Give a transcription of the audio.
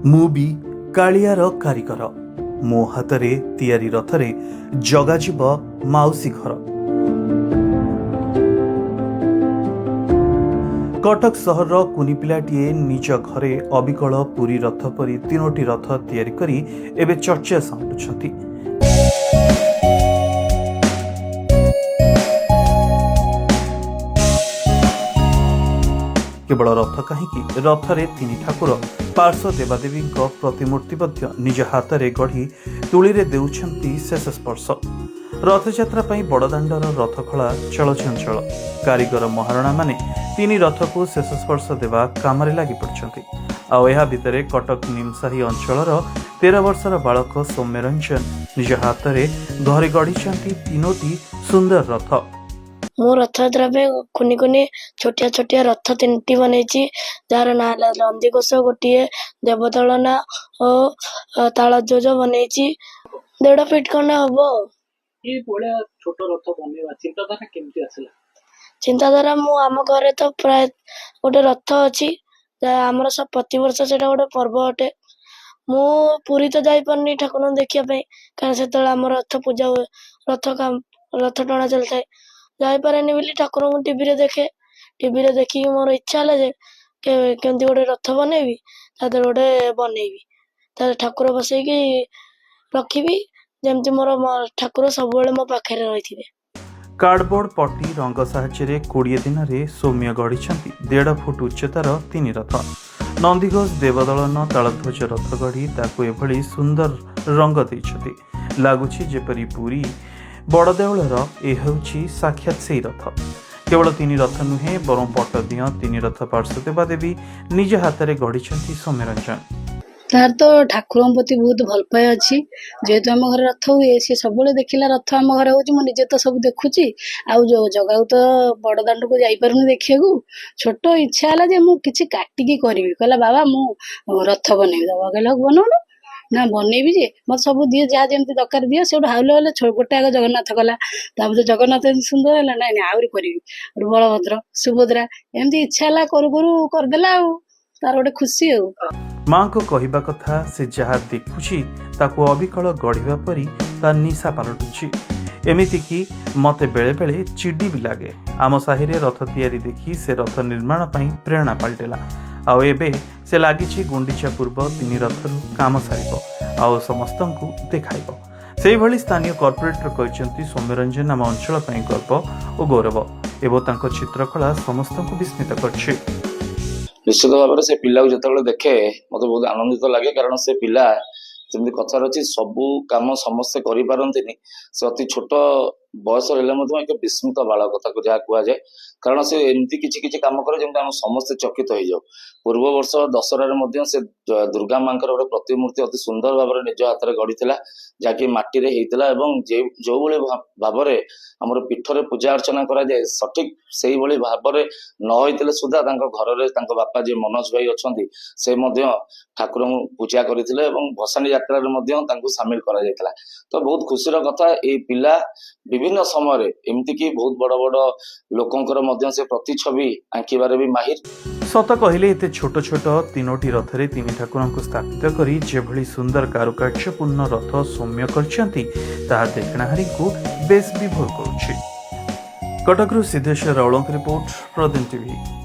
ମୁଁ ବି କାଳିଆର କାରିଗର, ମୋ ହାତରେ ତିଆରି ରଥରେ ଜଗାଯିବ ମାଉସୀ ଘର। କଟକ ସହରର କୁନି ପିଲାଟିଏ ନିଜ ଘରେ ଅବିକଳ ପୁରୀ ରଥ ପରି 3ଟି ରଥ ତିଆରି କରି ଏବେ ଚର୍ଚ୍ଚା ସାଉଁଟୁଛନ୍ତି। केवल रथ कहीं रथरे 3 ठाकुर पार्श्व देवादेवी प्रतिमूर्ति निज हाथ में गढ़ी तुली देउछंती शेष स्पर्श। रथयात्रा बड़दाण्डर रथखला चलचंचल कारीगर महारणा माने 3 रथ को शेष स्पर्श देवा काम लगी पड़छंती। आ भितर कटक निमसाही अंचलर 13 वर्षर बालक सौम्यरंजन निज हाथ में घरे गढ़ी 3टी सुंदर रथ। मो रथयात्रा पे कुनी कुनी छोटिया छोटिया रथ 3टी बनैछि जार ना नंदीघोष गोटे देवदलना और तालध्वज बनैछि 1.5 फीट खंडे हबो। ये बड़ा छोट रथ बनेवा चिंताधारा केमती आसला? चिंताधारा मु आम घरे तो प्राय गोटे रथ अछि हमर सब प्रति वर्ष सेटा गोटे पर्व अटे। मु पुरी तो जाई परनी ठाकुर देखिया पे कारण सेतला हमर रथ पूजा हुए रथ टणा चलता है जाई पारेनी बोली ठाकुर को टीवी रे देखे। टीवी रे देखी मोर इच्छा हला जे केमती गोटे रथ बनेबी तादर गोटे बनेबी तादर ठाकुर बसैकी रखिबी जेमती मोर ठाकुर सब बेले मो पाखे रहिथिबे। कार्डबोर्ड पट्टी रंग साहाय्य 20 दिन में सौम्य गढ़ी 1.5 फुट उच्चतार 3 रथ। नंदीघोष देवदलन तालध्वज रथ गढ़ी ताकू एभली सुंदर रंग देइछथि। लागुछि जेपरी पुरी बड़देउलर ए हेउछि साक्षात से रथ। केवल 3 रथ नुहे बरं पट दिय 3 रथ पार्श्व देवादेवी निज हाथ में गढ़ी सौम्यरंजन। तार तो ठाकुर प्रति बहुत भल पाए अच्छी जेहेतु आम घर रथ हुए सी सब देखला रथ आम घर हो निजे तो सब देखुची आउ जो जगह तो बड़ दांड को जापारे देखा छोट इच्छा है जे मुझे काटिकी करी कहला बाबा मु रथ बनैबी बाबा कहला बनाऊन ना बनैबी जे मत सब दिए जहाँ जमी दरकार दिए से हाउले हाउले गोटे आगे जगन्नाथ कला जगन्नाथ सुंदर है ना आहरी करी बलभद्र सुभद्रा एमती इच्छा है करू करू करदेला तार गोटे खुशी माँ को कहवा कथा से जहाँ देखुची ताकू अविकल गढ़िया परी तार निशा पलटुची। एमिति कि मते बेले बेले चिड़ी भी लगे। आम साहि रे रथ तैयारी देखी से रथ निर्माण पई प्रेरणा पलटेला। आउ एबे से लागिछि गुंडीचा पूर्व 3 रथरु काम सारिबो आउ समस्तंकु देखाइबो। सेहि भली स्थानीय कॉर्पोरेटर कहचंती सौम्यरंजन आम अंचल पई गर्व और गौरव एवं तांको चित्रकला समस्तंकु विस्मित करछि। निश्चित भाव से पिला को जिते देखे मत बहुत आनंदित लगे कारण से पिला जमी कथार अच्छी सबू कम समस्ते करें से अति छोट बयस रहा एक विस्मित बालक जहाँ कहुए कारण से एमती किसी कम करे जमी आम समस्ते चकित हो जाऊ। पूर्व वर्ष दशहरा से दुर्गा माँ गोटे प्रतिमूर्ति अति सुंदर भाव निज हाथ में गढ़ी जहाँकि माटी होता जो भाव आमर पीठरे पूजा अर्चना कराए सठिक से भाव न होते सुधा घर बापा जी मनोज भाई अच्छा से ठाकुर पूजा करते भसाणी यात्रा सामिल करा तो बहुत खुशीर कथा ये पिला विभिन्न समय एमती की बहुत बड़ बड़ लोकंर से प्रतिछवि आंकिबार भी माहिर। सत कहले एते छोट छोट 3टी रथरे 3 ठाकुर को स्थापित करी जेभली सुंदर कारुकार्यपूर्ण रथ सौम्य करछंती ताहा देखणाहारी को बेस विभोर करुछि। कटकरू सिद्धेश्वर राउलଙ୍କ रिपोर्ट प्रदीप टीवी।